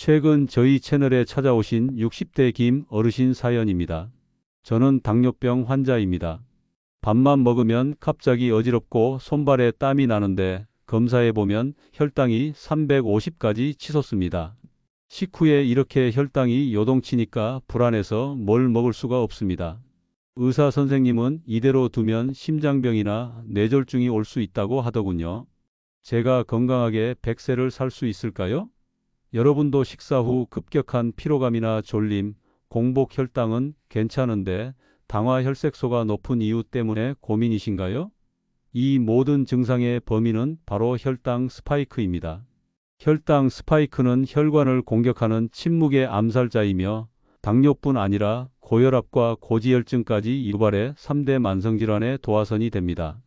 최근 저희 채널에 찾아오신 60대 김 어르신 사연입니다. 저는 당뇨병 환자입니다. 밥만 먹으면 갑자기 어지럽고 손발에 땀이 나는데 검사해보면 혈당이 350까지 치솟습니다. 식후에 이렇게 혈당이 요동치니까 불안해서 뭘 먹을 수가 없습니다. 의사 선생님은 이대로 두면 심장병이나 뇌졸중이 올 수 있다고 하더군요. 제가 건강하게 100세를 살 수 있을까요? 여러분도 식사 후 급격한 피로감이나 졸림, 공복 혈당은 괜찮은데 당화혈색소가 높은 이유 때문에 고민이신가요? 이 모든 증상의 범인은 바로 혈당 스파이크입니다. 혈당 스파이크는 혈관을 공격하는 침묵의 암살자이며 당뇨뿐 아니라 고혈압과 고지혈증까지 유발해 3대 만성질환의 도화선이 됩니다.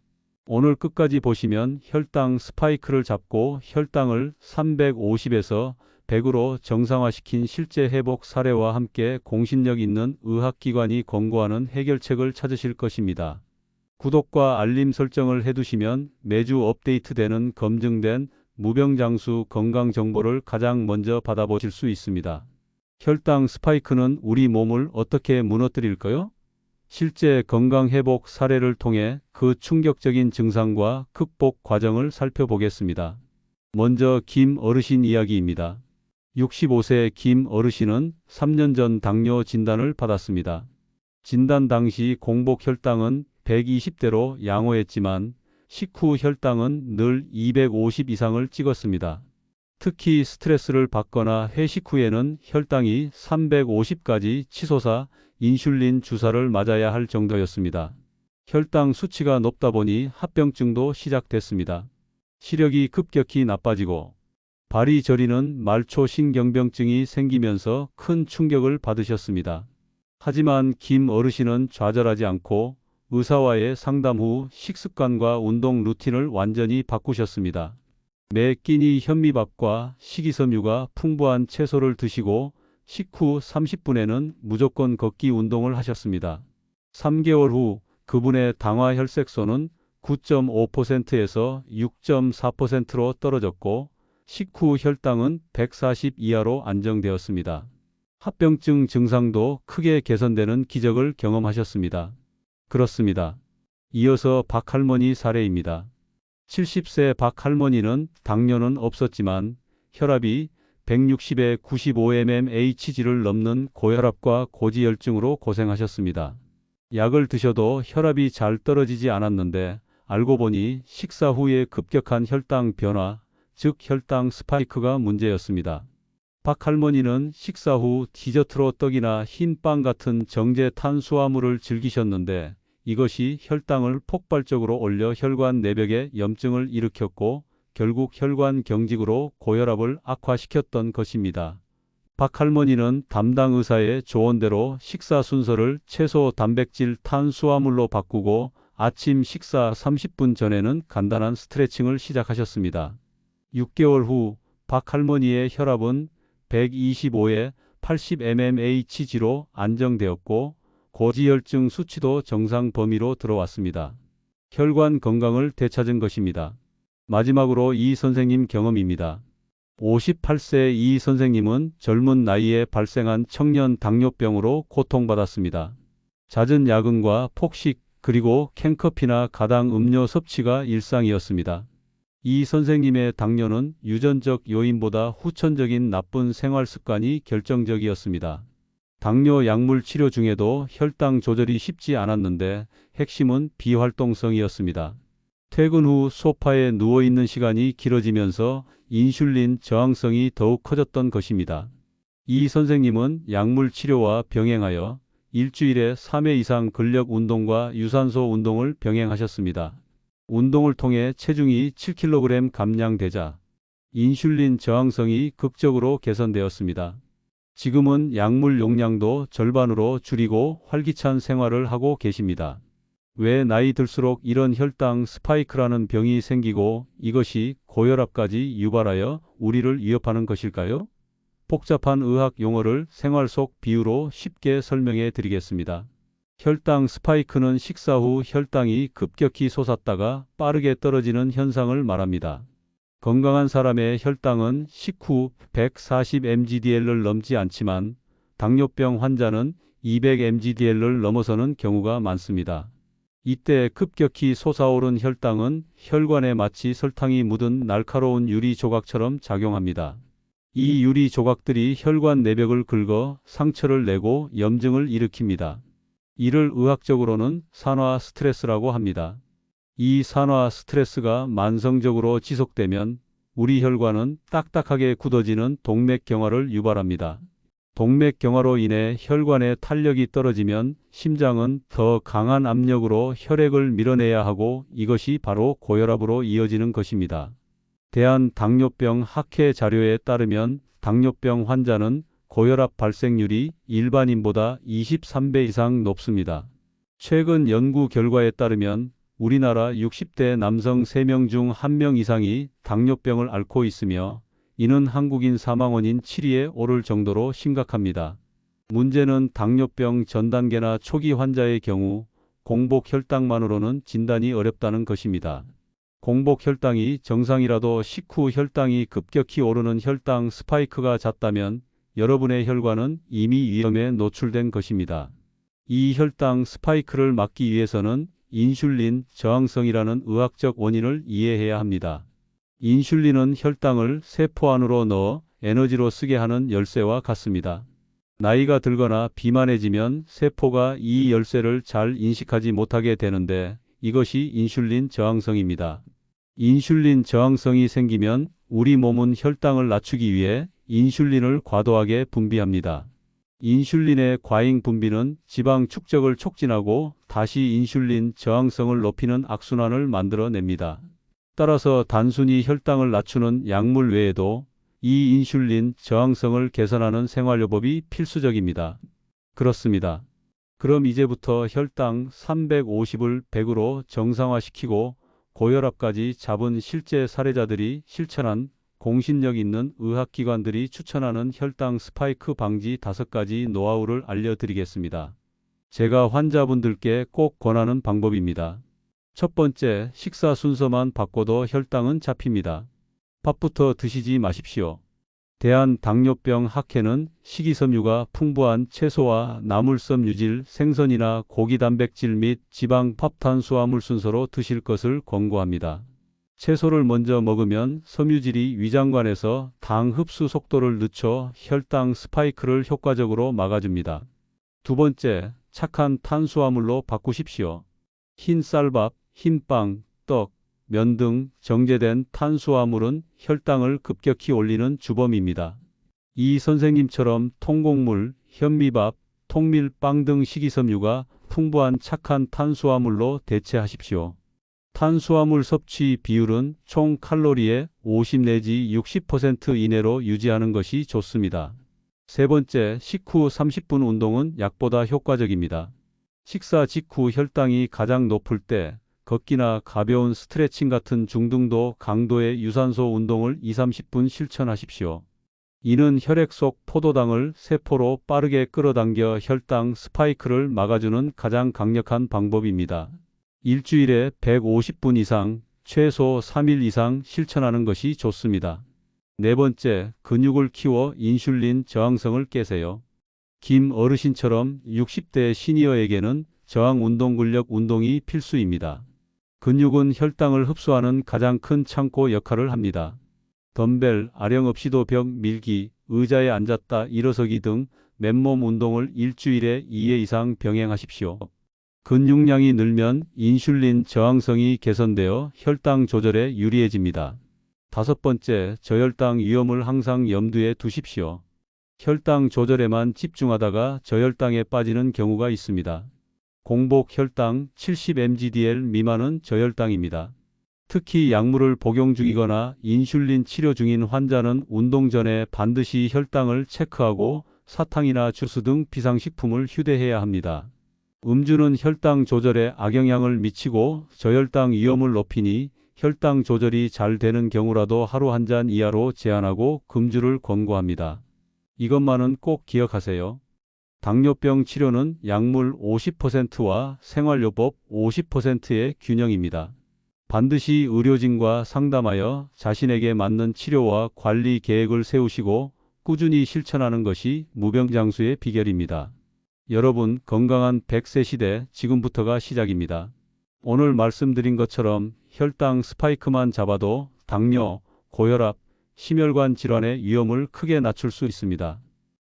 오늘 끝까지 보시면 혈당 스파이크를 잡고 혈당을 350에서 100으로 정상화시킨 실제 회복 사례와 함께 공신력 있는 의학기관이 권고하는 해결책을 찾으실 것입니다. 구독과 알림 설정을 해두시면 매주 업데이트되는 검증된 무병장수 건강정보를 가장 먼저 받아보실 수 있습니다. 혈당 스파이크는 우리 몸을 어떻게 무너뜨릴까요? 실제 건강회복 사례를 통해 그 충격적인 증상과 극복 과정을 살펴보겠습니다. 먼저 김 어르신 이야기입니다. 65세 김 어르신은 3년 전 당뇨 진단을 받았습니다. 진단 당시 공복 혈당은 120대로 양호했지만 식후 혈당은 늘 250 이상을 찍었습니다. 특히 스트레스를 받거나 회식 후에는 혈당이 350까지 치솟아 인슐린 주사를 맞아야 할 정도였습니다. 혈당 수치가 높다 보니 합병증도 시작됐습니다. 시력이 급격히 나빠지고 발이 저리는 말초신경병증이 생기면서 큰 충격을 받으셨습니다. 하지만 김 어르신은 좌절하지 않고 의사와의 상담 후 식습관과 운동 루틴을 완전히 바꾸셨습니다. 매 끼니 현미밥과 식이섬유가 풍부한 채소를 드시고 식후 30분에는 무조건 걷기 운동을 하셨습니다. 3개월 후 그분의 당화혈색소는 9.5%에서 6.4%로 떨어졌고 식후 혈당은 140 이하로 안정되었습니다. 합병증 증상도 크게 개선되는 기적을 경험하셨습니다. 그렇습니다. 이어서 박할머니 사례입니다. 70세 박할머니는 당뇨는 없었지만 혈압이 160에 95mmHg를 넘는 고혈압과 고지혈증으로 고생하셨습니다. 약을 드셔도 혈압이 잘 떨어지지 않았는데 알고 보니 식사 후에 급격한 혈당 변화, 즉 혈당 스파이크가 문제였습니다. 박할머니는 식사 후 디저트로 떡이나 흰빵 같은 정제 탄수화물을 즐기셨는데 이것이 혈당을 폭발적으로 올려 혈관 내벽에 염증을 일으켰고 결국 혈관 경직으로 고혈압을 악화시켰던 것입니다. 박할머니는 담당 의사의 조언대로 식사 순서를 채소, 단백질, 탄수화물로 바꾸고 아침 식사 30분 전에는 간단한 스트레칭을 시작하셨습니다. 6개월 후 박할머니의 혈압은 125에 80mmHg로 안정되었고 고지혈증 수치도 정상 범위로 들어왔습니다. 혈관 건강을 되찾은 것입니다. 마지막으로 이 선생님 경험입니다. 58세 이 선생님은 젊은 나이에 발생한 청년 당뇨병으로 고통받았습니다. 잦은 야근과 폭식 그리고 캔커피나 가당 음료 섭취가 일상이었습니다. 이 선생님의 당뇨는 유전적 요인보다 후천적인 나쁜 생활 습관이 결정적이었습니다. 당뇨 약물 치료 중에도 혈당 조절이 쉽지 않았는데 핵심은 비활동성이었습니다. 퇴근 후 소파에 누워있는 시간이 길어지면서 인슐린 저항성이 더욱 커졌던 것입니다. 이 선생님은 약물 치료와 병행하여 일주일에 3회 이상 근력 운동과 유산소 운동을 병행하셨습니다. 운동을 통해 체중이 7kg 감량되자 인슐린 저항성이 극적으로 개선되었습니다. 지금은 약물 용량도 절반으로 줄이고 활기찬 생활을 하고 계십니다. 왜 나이 들수록 이런 혈당 스파이크라는 병이 생기고 이것이 고혈압까지 유발하여 우리를 위협하는 것일까요? 복잡한 의학 용어를 생활 속 비유로 쉽게 설명해 드리겠습니다. 혈당 스파이크는 식사 후 혈당이 급격히 솟았다가 빠르게 떨어지는 현상을 말합니다. 건강한 사람의 혈당은 식후 140mgdl을 넘지 않지만 당뇨병 환자는 200mgdl을 넘어서는 경우가 많습니다. 이때 급격히 솟아오른 혈당은 혈관에 마치 설탕이 묻은 날카로운 유리 조각처럼 작용합니다. 이 유리 조각들이 혈관 내벽을 긁어 상처를 내고 염증을 일으킵니다. 이를 의학적으로는 산화 스트레스라고 합니다. 이 산화 스트레스가 만성적으로 지속되면 우리 혈관은 딱딱하게 굳어지는 동맥경화를 유발합니다. 동맥경화로 인해 혈관의 탄력이 떨어지면 심장은 더 강한 압력으로 혈액을 밀어내야 하고 이것이 바로 고혈압으로 이어지는 것입니다. 대한당뇨병 학회 자료에 따르면 당뇨병 환자는 고혈압 발생률이 일반인보다 23배 이상 높습니다. 최근 연구 결과에 따르면 우리나라 60대 남성 3명 중 1명 이상이 당뇨병을 앓고 있으며 이는 한국인 사망원인 7위에 오를 정도로 심각합니다. 문제는 당뇨병 전 단계나 초기 환자의 경우 공복 혈당만으로는 진단이 어렵다는 것입니다. 공복 혈당이 정상이라도 식후 혈당이 급격히 오르는 혈당 스파이크가 잦다면 여러분의 혈관은 이미 위험에 노출된 것입니다. 이 혈당 스파이크를 막기 위해서는 인슐린 저항성이라는 의학적 원인을 이해해야 합니다. 인슐린은 혈당을 세포 안으로 넣어 에너지로 쓰게 하는 열쇠와 같습니다. 나이가 들거나 비만해지면 세포가 이 열쇠를 잘 인식하지 못하게 되는데 이것이 인슐린 저항성입니다. 인슐린 저항성이 생기면 우리 몸은 혈당을 낮추기 위해 인슐린을 과도하게 분비합니다. 인슐린의 과잉 분비는 지방 축적을 촉진하고 다시 인슐린 저항성을 높이는 악순환을 만들어냅니다. 따라서 단순히 혈당을 낮추는 약물 외에도 이 인슐린 저항성을 개선하는 생활요법이 필수적입니다. 그렇습니다. 그럼 이제부터 혈당 350을 100으로 정상화시키고 고혈압까지 잡은 실제 사례자들이 실천한 공신력 있는 의학기관들이 추천하는 혈당 스파이크 방지 5가지 노하우를 알려드리겠습니다. 제가 환자분들께 꼭 권하는 방법입니다. 첫 번째, 식사 순서만 바꿔도 혈당은 잡힙니다. 밥부터 드시지 마십시오. 대한당뇨병 학회는 식이섬유가 풍부한 채소와 나물섬 유질, 생선이나 고기 단백질 및 지방 팝탄수화물 순서로 드실 것을 권고합니다. 채소를 먼저 먹으면 섬유질이 위장관에서 당 흡수 속도를 늦춰 혈당 스파이크를 효과적으로 막아줍니다. 두 번째, 착한 탄수화물로 바꾸십시오. 흰 쌀밥, 흰빵, 떡, 면 등 정제된 탄수화물은 혈당을 급격히 올리는 주범입니다. 이 선생님처럼 통곡물, 현미밥, 통밀빵 등 식이섬유가 풍부한 착한 탄수화물로 대체하십시오. 탄수화물 섭취 비율은 총 칼로리의 50 내지 60% 이내로 유지하는 것이 좋습니다. 세 번째, 식후 30분 운동은 약보다 효과적입니다. 식사 직후 혈당이 가장 높을 때 걷기나 가벼운 스트레칭 같은 중등도 강도의 유산소 운동을 2~30분 실천하십시오. 이는 혈액 속 포도당을 세포로 빠르게 끌어당겨 혈당 스파이크를 막아주는 가장 강력한 방법입니다. 일주일에 150분 이상, 최소 3일 이상 실천하는 것이 좋습니다. 네 번째, 근육을 키워 인슐린 저항성을 깨세요. 김 어르신처럼 60대 시니어에게는 저항 운동 근력 운동이 필수입니다. 근육은 혈당을 흡수하는 가장 큰 창고 역할을 합니다. 덤벨, 아령 없이도 벽 밀기, 의자에 앉았다 일어서기 등 맨몸 운동을 일주일에 2회 이상 병행하십시오. 근육량이 늘면 인슐린 저항성이 개선되어 혈당 조절에 유리해집니다. 다섯 번째, 저혈당 위험을 항상 염두에 두십시오. 혈당 조절에만 집중하다가 저혈당에 빠지는 경우가 있습니다. 공복 혈당 70mgdl 미만은 저혈당입니다. 특히 약물을 복용 중이거나 인슐린 치료 중인 환자는 운동 전에 반드시 혈당을 체크하고 사탕이나 주스 등 비상식품을 휴대해야 합니다. 음주는 혈당 조절에 악영향을 미치고 저혈당 위험을 높이니 혈당 조절이 잘 되는 경우라도 하루 한 잔 이하로 제한하고 금주를 권고합니다. 이것만은 꼭 기억하세요. 당뇨병 치료는 약물 50%와 생활요법 50%의 균형입니다. 반드시 의료진과 상담하여 자신에게 맞는 치료와 관리 계획을 세우시고 꾸준히 실천하는 것이 무병장수의 비결입니다. 여러분, 건강한 100세 시대 지금부터가 시작입니다. 오늘 말씀드린 것처럼 혈당 스파이크만 잡아도 당뇨, 고혈압, 심혈관 질환의 위험을 크게 낮출 수 있습니다.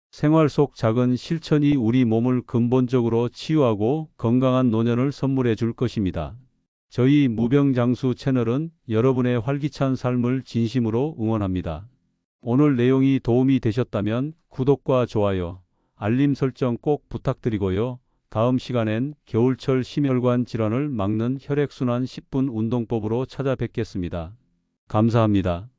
생활 속 작은 실천이 우리 몸을 근본적으로 치유하고 건강한 노년을 선물해 줄 것입니다. 저희 무병장수 채널은 여러분의 활기찬 삶을 진심으로 응원합니다. 오늘 내용이 도움이 되셨다면 구독과 좋아요, 알림 설정 꼭 부탁드리고요. 다음 시간엔 겨울철 심혈관 질환을 막는 혈액순환 10분 운동법으로 찾아뵙겠습니다. 감사합니다.